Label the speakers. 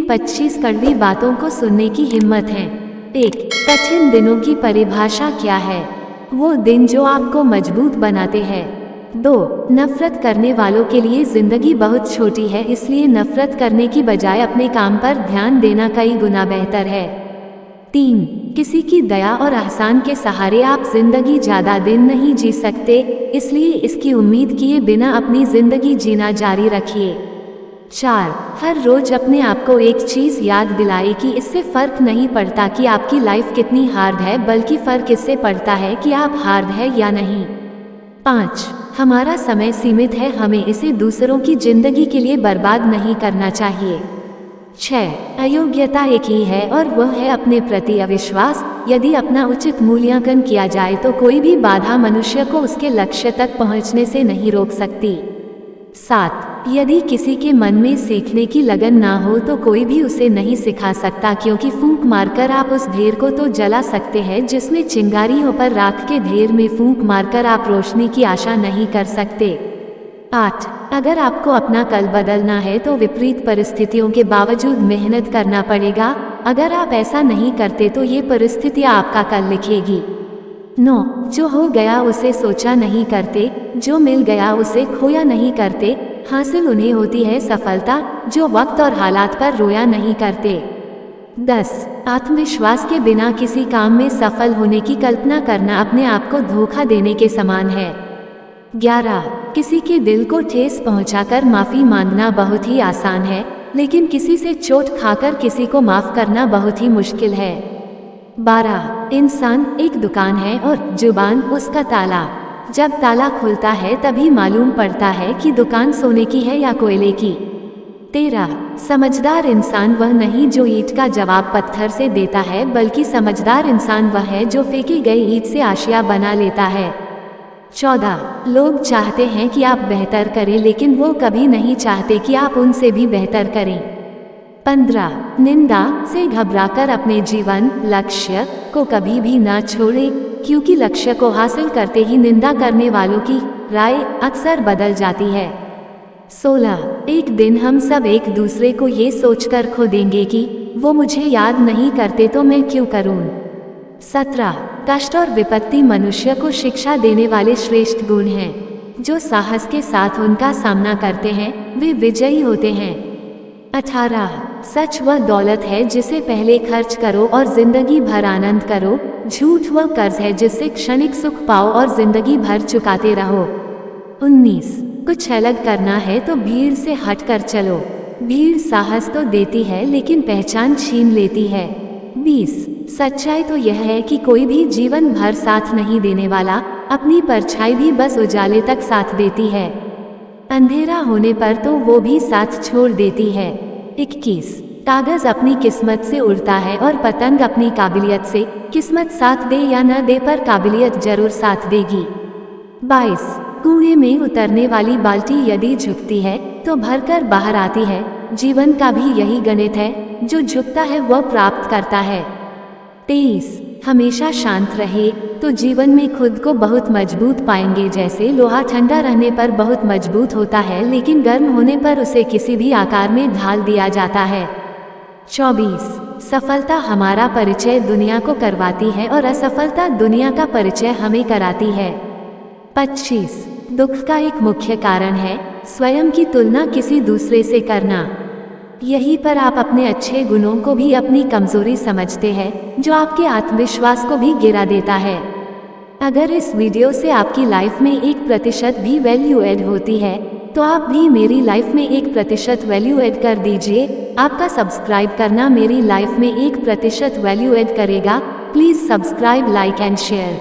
Speaker 1: 25 कड़वी बातों को सुनने की हिम्मत है। 1. कठिन दिनों की परिभाषा क्या है? वो दिन जो आपको मजबूत बनाते हैं। 2. नफरत करने वालों के लिए जिंदगी बहुत छोटी है, इसलिए नफरत करने की बजाय अपने काम पर ध्यान देना कई गुना बेहतर है। 3. किसी की दया और एहसान के सहारे आप जिंदगी ज्यादा दिन नहीं जी सकते, इसलिए इसकी उम्मीद किए बिना अपनी जिंदगी जीना जारी रखिए। 4. हर रोज अपने आप को एक चीज याद दिलाए कि इससे फर्क नहीं पड़ता कि आपकी लाइफ कितनी हार्ड है, बल्कि फर्क इससे पड़ता है कि आप हार्ड है या नहीं। 5. हमारा समय सीमित है, हमें इसे दूसरों की जिंदगी के लिए बर्बाद नहीं करना चाहिए। 6. अयोग्यता एक ही है और वह है अपने प्रति अविश्वास। यदि अपना उचित मूल्यांकन किया जाए तो कोई भी बाधा मनुष्य को उसके लक्ष्य तक पहुंचने से नहीं रोक सकती। 7. यदि किसी के मन में सीखने की लगन ना हो तो कोई भी उसे नहीं सिखा सकता, क्योंकि फूंक मारकर आप उस ढेर को तो जला सकते हैं जिसमें चिंगारी हो, पर राख के ढेर में फूंक मारकर आप रोशनी की आशा नहीं कर सकते। 8. अगर आपको अपना कल बदलना है तो विपरीत परिस्थितियों के बावजूद मेहनत करना पड़ेगा। अगर आप ऐसा नहीं करते तो ये परिस्थितियाँ आपका कल लिखेगी। 9. जो हो गया उसे सोचा नहीं करते, जो मिल गया उसे खोया नहीं करते, हासिल उन्हें होती है सफलता जो वक्त और हालात पर रोया नहीं करते। 10. आत्मविश्वास के बिना किसी काम में सफल होने की कल्पना करना अपने आप को धोखा देने के समान है। 11. किसी के दिल को ठेस पहुंचाकर माफी मांगना बहुत ही आसान है, लेकिन किसी से चोट खाकर किसी को माफ करना बहुत ही मुश्किल है। 12. इंसान एक दुकान है और जुबान उसका ताला। जब ताला खुलता है तभी मालूम पड़ता है कि दुकान सोने की है या कोयले की। 13. समझदार इंसान वह नहीं जो ईंट का जवाब पत्थर से देता है, बल्कि समझदार इंसान वह है जो फेंकी गई ईंट से आशिया बना लेता है। 14. लोग चाहते हैं कि आप बेहतर करें, लेकिन वो कभी नहीं चाहते कि आप उनसे भी बेहतर करें। 15. निंदा से घबराकर अपने जीवन लक्ष्य को कभी भी ना छोड़ें, क्योंकि लक्ष्य को हासिल करते ही निंदा करने वालों की राय अक्सर बदल जाती है। 16. एक दिन हम सब एक दूसरे को ये सोचकर खो देंगे कि वो मुझे याद नहीं करते तो मैं क्यों करूं। 17. कष्ट और विपत्ति मनुष्य को शिक्षा देने वाले श्रेष्ठ गुण हैं। जो साहस के साथ उनका सामना करते हैं वे विजयी होते हैं। 18. सच वह दौलत है जिसे पहले खर्च करो और जिंदगी भर आनंद करो। झूठ वह कर्ज है जिससे क्षणिक सुख पाओ और जिंदगी भर चुकाते रहो। 19. कुछ अलग करना है तो भीड़ से हटकर चलो। भीड़ साहस तो देती है लेकिन पहचान छीन लेती है। 20. सच्चाई तो यह है कि कोई भी जीवन भर साथ नहीं देने वाला, अपनी परछाई भी बस उजाले तक साथ देती है। अंधेरा होने पर तो वो भी साथ छोड़ देती है। 21. कागज अपनी किस्मत से उड़ता है और पतंग अपनी काबिलियत से। किस्मत साथ दे या न दे पर काबिलियत जरूर साथ देगी। 22. कुएं में उतरने वाली बाल्टी यदि झुकती है तो भरकर बाहर आती है। जीवन का भी यही गणित है, जो झुकता है वह प्राप्त करता है। 23. हमेशा शांत रहे तो जीवन में खुद को बहुत मजबूत पाएंगे। जैसे लोहा ठंडा रहने पर बहुत मजबूत होता है, लेकिन गर्म होने पर उसे किसी भी आकार में ढाल दिया जाता है। 24. सफलता हमारा परिचय दुनिया को करवाती है और असफलता दुनिया का परिचय हमें कराती है। 25. दुख का एक मुख्य कारण है स्वयं की तुलना किसी दूसरे से करना। यहीं पर आप अपने अच्छे गुणों को भी अपनी कमजोरी समझते हैं, जो आपके आत्मविश्वास को भी गिरा देता है। अगर इस वीडियो से आपकी लाइफ में 1% भी वैल्यू ऐड होती है तो आप भी मेरी लाइफ में 1% वैल्यू ऐड कर दीजिए। आपका सब्सक्राइब करना मेरी लाइफ में 1% वैल्यू ऐड करेगा। Please subscribe, like and share.